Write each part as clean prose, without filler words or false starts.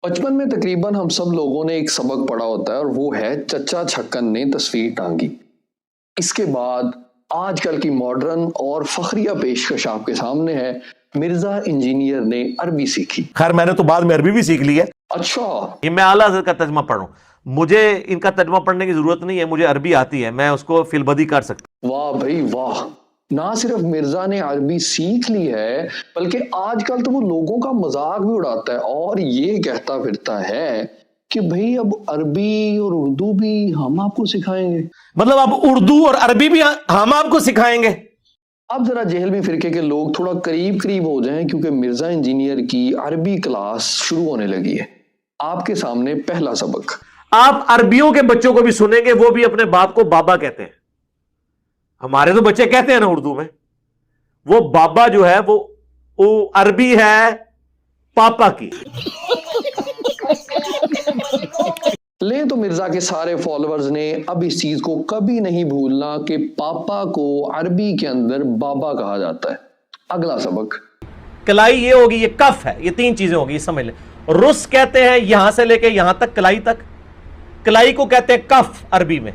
बचपन में तकरीबन हम सब लोगों ने एक सबक पढ़ा होता है और वो है चचा छक्कन ने तस्वीर टांगी। इसके बाद आजकल की मॉडर्न और फखरिया पेशकश आपके सामने है। मिर्जा इंजीनियर ने अरबी सीखी। खैर मैंने तो बाद में अरबी भी सीख ली है। अच्छा, ये मैं आला हज़रत का तर्जमा पढ़ूं, मुझे इनका तर्जमा पढ़ने की जरूरत नहीं है, मुझे अरबी आती है, मैं उसको फिलबदी कर सकता। वाह भाई वाह। ना सिर्फ मिर्जा ने अरबी सीख ली है बल्कि आजकल तो वो लोगों का मजाक भी उड़ाता है और ये कहता फिरता है कि भाई अब अरबी और उर्दू भी हम आपको सिखाएंगे। मतलब अब उर्दू और अरबी भी हम आपको सिखाएंगे। अब जरा जेहलवी फिरके के लोग थोड़ा करीब करीब हो जाएं क्योंकि मिर्जा इंजीनियर की अरबी क्लास शुरू होने लगी है। आपके सामने पहला सबक। आप अरबियों के बच्चों को भी सुनेंगे, वो भी अपने बाप को बाबा कहते हैं। हमारे तो बच्चे कहते हैं ना उर्दू में, वो बाबा जो है वो अरबी है पापा की। ले तो मिर्जा के सारे फॉलोअर्स ने अब इस चीज को कभी नहीं भूलना कि पापा को अरबी के अंदर बाबा कहा जाता है। अगला सबक। कलाई ये होगी, ये कफ है, ये तीन चीजें होगी, समझ ले। रुस कहते हैं यहां से लेके यहां तक, कलाई तक। कलाई को कहते हैं कफ अरबी में।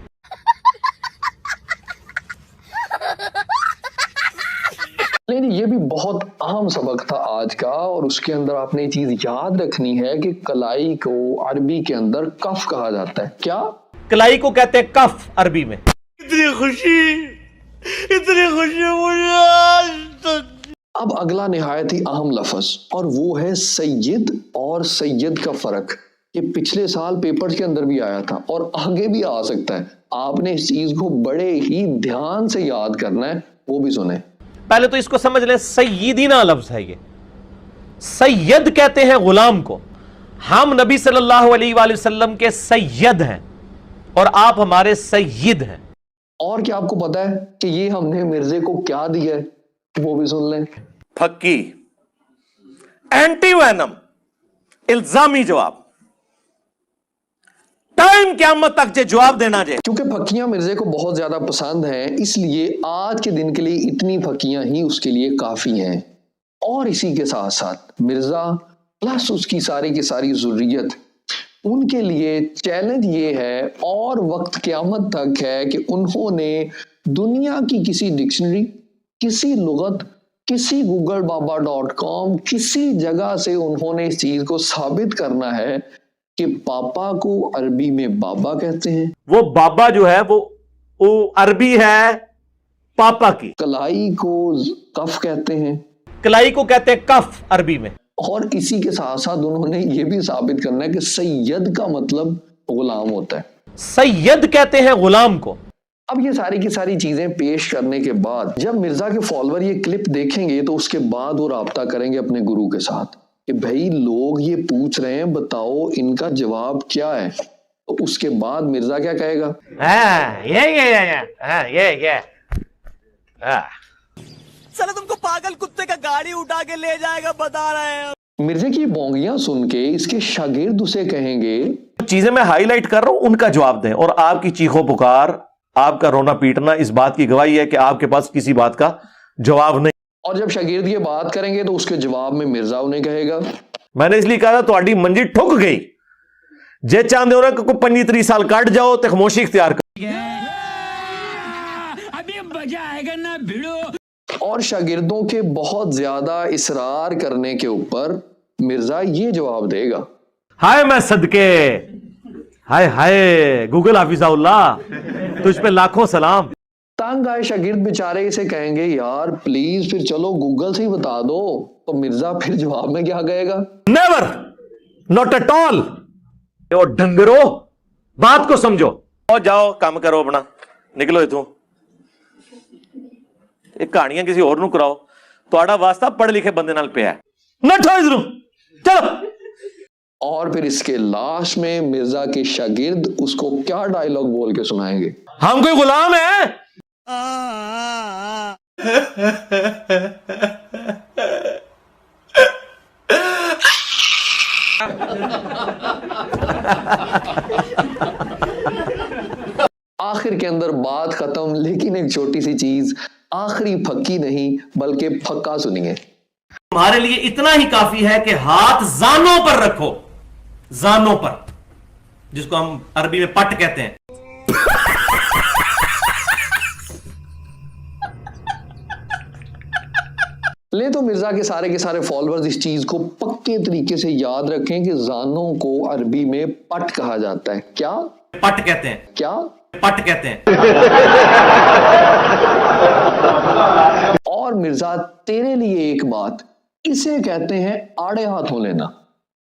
लेकिन ये भी बहुत अहम सबक था आज का, और उसके अंदर आपने ये चीज याद रखनी है कि कलाई को अरबी के अंदर कफ कहा जाता है। क्या? कलाई को कहते हैं कफ अरबी में। इतनी खुशी मुझे आज तक। अब अगला निहायत ही अहम लफ्ज, और वो है सैयद और सैयद का फर्क। ये पिछले साल पेपर के अंदर भी आया था और आगे भी आ सकता है। आपने इस चीज को बड़े ही ध्यान से याद करना है, वो भी सुने। पहले तो इसको समझ लें, सैयदीना लफ्ज है ये। सैयद कहते हैं गुलाम को। हम नबी सल्लल्लाहु अलैहि वसल्लम के सैयद हैं और आप हमारे सैयद हैं। और क्या आपको पता है कि ये हमने मिर्जे को क्या दिया है? वो भी सुन लें। फक्की, एंटीवेनम, इल्जामी जवाब, टाइम क़यामत तक जे जवाब देना जे। क्योंकि फक्कियां मिर्जे को बहुत ज्यादा पसंद हैं, इसलिए आज के दिन के लिए इतनी फक्कियां ही उसके लिए काफी हैं। और इसी के साथ साथ मिर्जा प्लस उसकी सारी की सारी ज़ुर्रियत, उनके लिए चैलेंज ये है और वक्त क़यामत तक है कि उन्होंने दुनिया की किसी डिक्शनरी, किसी लुगत, किसी googleBaba.com, किसी जगह से उन्होंने इस चीज को साबित करना है कि पापा को अरबी में बाबा कहते हैं। वो बाबा जो है वो अरबी है पापा की। कलाई को कफ कहते हैं। कलाई को कहते हैं कफ अरबी में। और इसी के साथ साथ उन्होंने ये भी साबित करना है कि सैयद का मतलब गुलाम होता है। सैयद कहते हैं गुलाम को। अब ये सारी की सारी चीजें पेश करने के बाद जब मिर्जा के फॉलोअर ये क्लिप देखेंगे तो उसके बाद वो राब्ता करेंगे अपने गुरु के साथ कि भाई लोग ये पूछ रहे हैं, बताओ इनका जवाब क्या है। तो उसके बाद मिर्जा क्या कहेगा? साला तुमको पागल कुत्ते का गाड़ी उठा के ले जाएगा, बता रहे हैं। मिर्जे की बोंगियां सुन के इसके शागिर्द उसे कहेंगे, चीजें मैं हाईलाइट कर रहा हूं उनका जवाब दें। और आपकी चीखों पुकार, आपका रोना पीटना इस बात की गवाही है कि आपके पास किसी बात का जवाब नहीं। और जब शागिर्द ये बात करेंगे तो उसके जवाब में मिर्जा उन्हें कहेगा, मैंने इसलिए कहा था तुम्हारी मंजी ठुक गई, जे चाहते हो ना को 25-30 साल काट जाओ तो खामोशी इख्तियार कर। अभी मजा आएगा ना भिड़ो। और शागिर्दों के बहुत ज्यादा इसरार करने के ऊपर मिर्जा ये जवाब देगा, हाय मैं सदके, हाय हाय गूगल हाफिज़ाउल्लाह, तुझ पे लाखों सलाम। तंग आए शागिर्द बेचारे इसे कहेंगे, यार प्लीज फिर चलो गूगल से ही बता दो। तो मिर्जा फिर जवाब में क्या कहेगा? Never, not at all. और डंगरो बात को समझो और जाओ काम करो अपना, निकलो इथों। ये कहानियां किसी और नूं कराओ, तुहाड़ा वास्ता पढ़े लिखे बंदे नाल पिया है। नठो इधरों, चलो। और फिर इसके लास्ट में मिर्जा के शागिर्द उसको क्या डायलॉग बोल के सुनाएंगे? हम कोई गुलाम है? आखिर के अंदर बात खत्म, लेकिन एक छोटी सी चीज, आखिरी फक्की नहीं बल्कि फक्का सुनिए। तुम्हारे लिए इतना ही काफी है कि हाथ जानों पर रखो زانوں پر، جس کو ہم عربی میں پٹ کہتے ہیں. لے تو مرزا کے سارے فالوورز اس چیز کو پکے طریقے سے یاد رکھیں کہ زانوں کو عربی میں پٹ کہا جاتا ہے. کیا پٹ کہتے ہیں؟ کیا پٹ کہتے ہیں. اور مرزا تیرے لیے ایک بات، اسے کہتے ہیں آڑے ہاتھوں لینا.